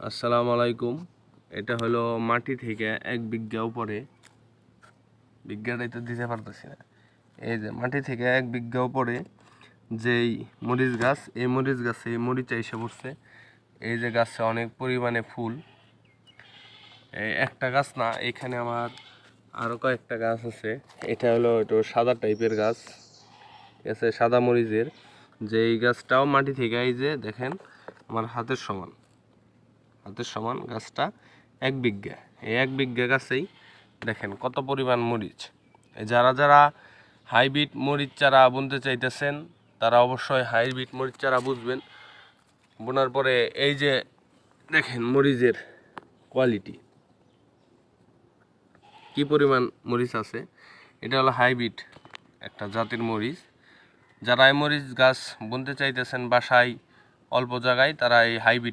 আসসালামু আলাইকুম। এটা হলো মাটি থেকে 1 বিঘা উপরে, বিঘাটাই তো দিতে পারতেছি না। এই যে মাটি থেকে 1 বিঘা উপরে যেই মরিচ গাছ, এই মরিচ গাছে এই মরিচা এসে পড়ছে। এই যে গাছে অনেক পরিমাণে ফুল। এই একটা গাছ না, এখানে আমার আরও কয়েকটা গাছ আছে। এটা হলো একটু সাদা টাইপের গাছ, ঠিক আছে, সাদা মরিচের। যে এই গাছটাও মাটি থেকে, এই যে দেখেন আমার হাতের সমান গাছটা 1 বিঘা। এই 1 বিঘা গাছেই দেখেন কত পরিমাণ মরিচ। যারা যারা হাইব্রিড মরিচ চারা বুনতে চাইতেছেন তারা অবশ্যই হাইব্রিড মরিচ চারা বুঝবেন। বোনার পরে এই যে দেখেন মরিচের কোয়ালিটি কি পরিমাণ মরিচ আছে। এটা হলো হাইব্রিড একটা জাতের মরিচ। যারা এই মরিচ গাছ বুনতে চাইতেছেন বাসায় অল্প জায়গায়, তারা এই হাইব্রিড